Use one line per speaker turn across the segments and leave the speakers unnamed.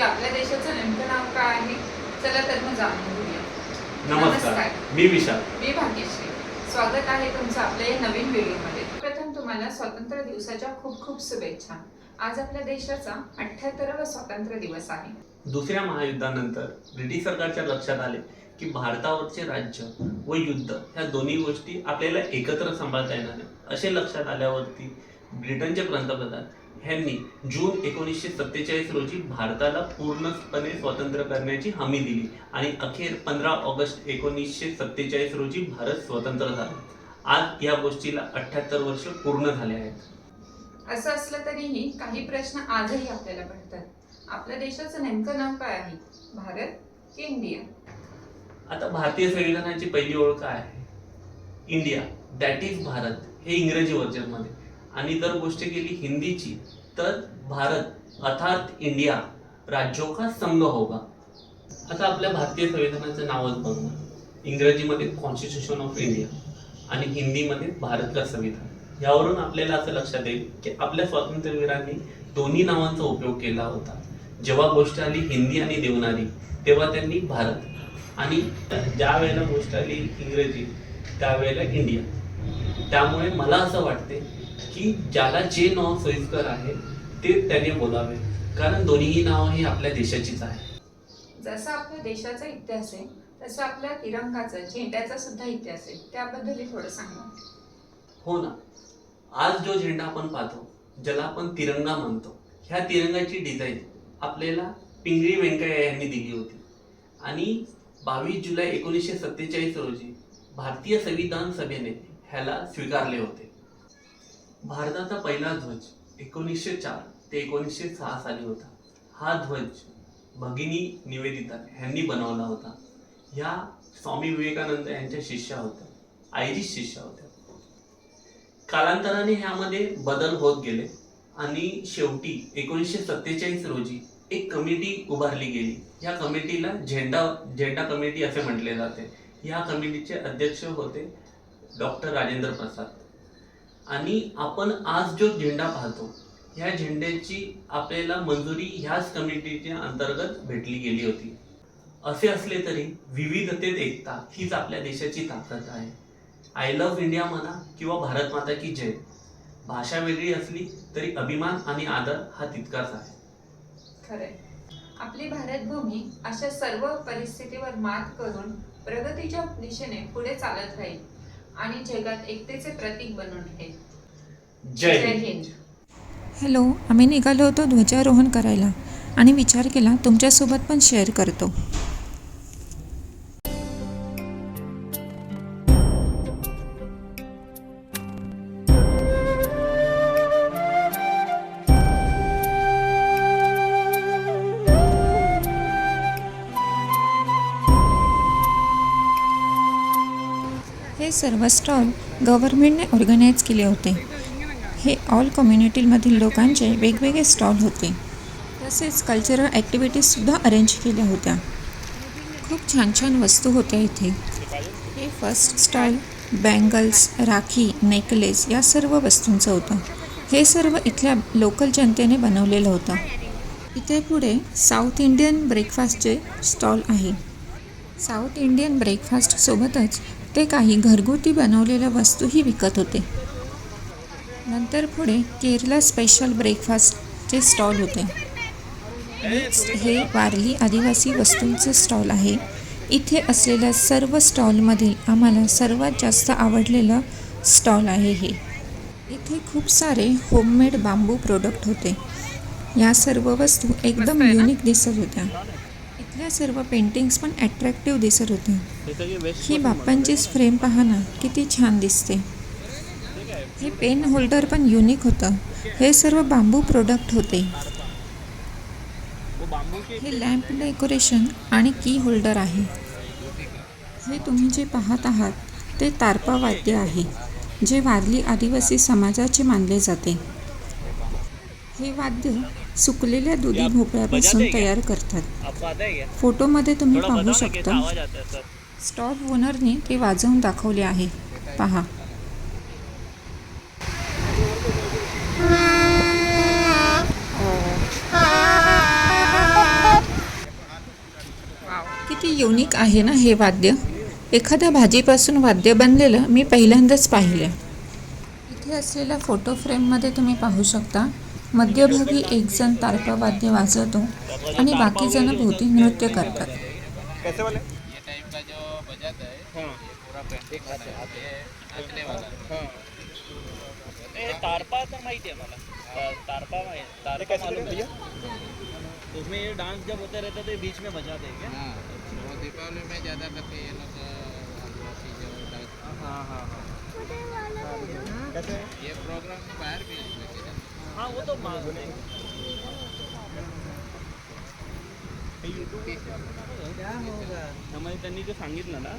आपल्या देशाचं नेमकं नाव काय आहे? चला तर मग जाणून घेऊया.
नमस्कार, मी विशाल.
मी भाग्यश्री. स्वागत आहे तुमचं आपल्या या नवीन व्हिडिओमध्ये. प्रथम तुम्हाला स्वातंत्र्य दिवसाच्या खूप खूप शुभेच्छा. आज आपल्या देशाचा 78वा स्वातंत्र्य दिवस आहे.
दुसऱ्या महायुद्धानंतर ब्रिटिश सरकारच्या लक्षात आले की भारतावरचे राज्य व युद्ध ह्या दोन्ही गोष्टी आपल्याला एकत्र सांभाळता येणार नाही. असे लक्षात आल्यावरती ब्रिटनचे पंतप्रधान ह्यांनी जून 1947 रोजी भारताला पूर्णपणे स्वतंत्र करण्याची हमी दिली आणि अखेर 15 ऑगस्ट 1947 रोजी भारत स्वतंत्र झाला. आज या गोष्टीला 78 वर्ष पूर्ण झाले आहेत.
असं असलं तरीही काही प्रश्न आजही आपल्याला पडतात. आपल्या देशाचं नेमकं नाव काय आहे? भारत की इंडिया?
आता भारतीय संविधानाची पहिली ओळख काय आहे? इंडिया, दॅट इज भारत, हे इंग्रजी व्हर्जनमध्ये. आणि जर गोष्ट केली हिंदीची तर भारत अर्थात इंडिया राज्यों का संघ होगा. आता आपल्या भारतीय संविधानाचं नावच बघा. इंग्रजीमध्ये कॉन्स्टिट्यूशन ऑफ इंडिया आणि हिंदीमध्ये भारत का संविधान. यावरून आपल्याला असं लक्षात येईल की आपल्या स्वातंत्र्यवीरांनी दोन्ही नावांचा उपयोग केला होता. जेव्हा गोष्ट आली हिंदी आणि देवनागरी तेव्हा त्यांनी भारत, आणि ज्या वेळेला गोष्ट आली इंग्रजी त्यावेळेला इंडिया. त्यामुळे मला असं वाटते की ज्याला जे नाव सोयीस्कर आहे ते त्याने बोलावे, कारण दोन्हीही नावं ही आपल्या देशाचीच आहे.
जसं आपल्या देशाचा इतिहास आहे तसं आपल्या तिरंगाचा, झेंड्याचा सुद्धा इतिहास आहे. त्याबद्दल थोडं सांगा.
हो ना, आज जो झेंडा आपण पाहतो ज्याला आपण तिरंगा म्हणतो, ह्या तिरंगाची डिझाईन आपल्याला पिंगळी व्यंकय्या यांनी दिली होती आणि 22 जुलै 1947 रोजी भारतीय संविधान सभेने ह्याला स्वीकारले होते. भारताचा पहिला ध्वज 1904 ते 1906 साली होता. हा ध्वज भगिनी निवेदिता ह्यांनी बनवला होता. ह्या स्वामी विवेकानंद यांच्या शिष्या होत्या, आयरिश शिष्या होत्या. कालांतराने ह्यामध्ये बदल होत गेले आणि शेवटी 1947 रोजी एक कमिटी उभारली गेली. या कमिटीला झेंडा कमिटी असे म्हटले जाते. या कमिटीचे अध्यक्ष होते डॉक्टर राजेंद्र प्रसाद. आणि आपण आज जो झेंडा पाहतो ह्या झेंड्याची आपल्याला मंजुरी ह्याच कमिटीच्या अंतर्गत भेटली गेली होती. असे असले तरी विविधतेत एकता हीच आपल्या देशाची ताकद आहे. आय लव्ह इंडिया म्हणा किंवा भारत माता की जय, भाषा वेगळी असली तरी अभिमान आणि आदर हा तितकाच आहे.
खरंय, आपली भारतभूमी अशा सर्व परिस्थितीवर मात करून प्रगतीच्या दिशेने पुढे चालत राहील आणि जगात एकतेचे प्रतीक बनून ठेवेल.
जय
हिंद.
हॅलो, आम्ही निघालो होतो ध्वजारोहण करायला आणि विचार केला तुमच्यासोबत पण शेअर करतो. हे सर्व स्टॉल गव्हर्नमेंटने ऑर्गनाईज केले होते. हे ऑल कम्युनिटीमधील लोकांचे वेगवेगळे स्टॉल होते. तसेच कल्चरल ॲक्टिव्हिटीजसुद्धा अरेंज केल्या होत्या. खूप छान छान वस्तू होत्या इथे. हे first stall bangles, rakhi, necklace या सर्व वस्तूंचं होतं. हे सर्व इथल्या लोकल जनतेने बनवलेलं होतं. इथे पुढे साऊथ इंडियन ब्रेकफास्टचे स्टॉल आहे. साऊथ इंडियन ब्रेकफास्टसोबतच ते काही घरगुती बनवलेल्या वस्तूही विकत होते. नंतर पुढे केरला स्पेशल ब्रेकफास्टचे स्टॉल होते. नेक्स्ट हे वारली आदिवासी वस्तूंचं स्टॉल आहे. इथे असलेल्या सर्व स्टॉलमधील आम्हाला सर्वात जास्त आवडलेलं स्टॉल आहे हे. इथे खूप सारे होममेड बांबू प्रोडक्ट होते. या सर्व वस्तू एकदम युनिक दिसत होत्या. इथल्या सर्व पेंटिंग्स पण अट्रॅक्टिव्ह दिसत होते. ही बाप्पांचीच फ्रेम पहा ना, किती छान दिसते. हे पेन होल्डर पण युनिक होतं. हे सर्व बांबू प्रोडक्ट होते. हे लॅम्प डेकोरेशन आणि की होल्डर आहे. हे तुम्ही जे पाहत आहात ते तारपा वाद्य आहे, जे वारली आदिवासी समाजाचे मानले जाते. हे वाद्य सुकलेल्या दुधी भोपळ्यापासून तयार करतात. फोटोमध्ये तुम्ही पाहू शकता. स्टॉल ओनरने ते वाजवून दाखवले आहे, पहा. किती युनिक आहे ना हे वाद्य. एखाद्या भाजीपासून वाद्य बनलेलं मी पहिल्यांदाच पाहिलं. इथे असलेल्या फोटो फ्रेममध्ये तुम्ही पाहू शकता मध्यभागी एक जण तारपा वाद्य वाजवतो आणि बाकी जण भोवती नृत्य करतात.
कैसे वाले? ये टाइप का जो बजाता है, हाँ, ये पूरा पेंटिंग बना है, ये नाचने वाला, हाँ.
हे तारपा तर माहिती आहे मला. तारपा
कैसे करेंगे भैया?
उसमें ये डांस जब होते रहता है तो बीच में बजाते हैं क्या?
हाँ, वो दीपावली में ज़्यादा करके ये लोग आदिवासी जो डांस,
हाँ हाँ हाँ
कैसे? ये प्रोग्राम के बाहर भी लेके जाते हैं.
हाँ वो तो त्यामुळे त्यांनी जे सांगितलं ना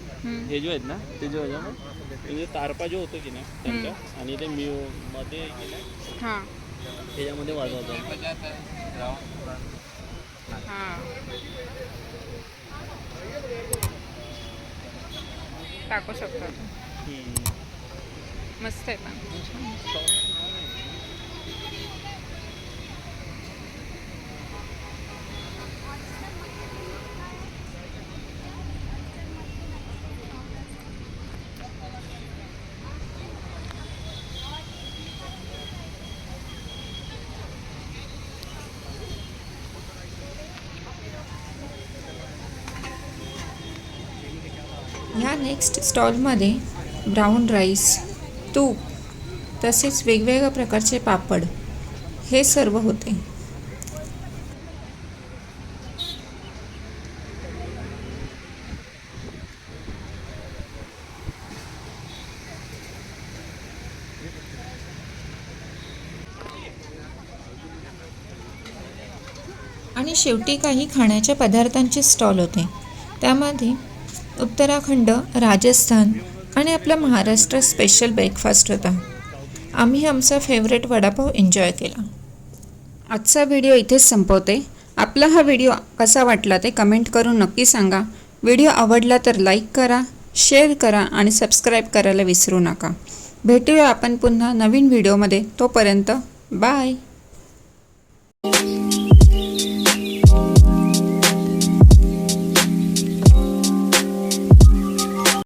हे जो आहेत ना ते जो म्हणजे तारपा जो होतो की ना त्यांचा आणि ते मध्ये की ना
हां
त्याच्यामध्ये वाजवतात.
बजाता है ग्राउंड पूरा.
हां टाकू शकतो. मस्त आहे पण.
ह्या नेक्स्ट स्टॉलमध्ये ब्राऊन राईस, तूप तसेच वेगवेगळ्या प्रकारचे पापड हे सर्व होते. आणि शेवटी काही खाण्याच्या पदार्थांचे स्टॉल होते. त्यामध्ये उत्तराखंड, राजस्थान आणि आपला महाराष्ट्र स्पेशल ब्रेकफास्ट होता. आम्ही आमचा फेवरेट वडापाव एन्जॉय केला. आजचा व्हिडिओ इथेच संपवते. आपला हा व्हिडिओ कसा वाटला ते कमेंट करून नक्की सांगा. व्हिडिओ आवडला तर लाईक करा, शेअर करा आणि सबस्क्राईब करायला विसरू नका. भेटूया आपण पुन्हा नवीन व्हिडिओमध्ये. तोपर्यंत बाय.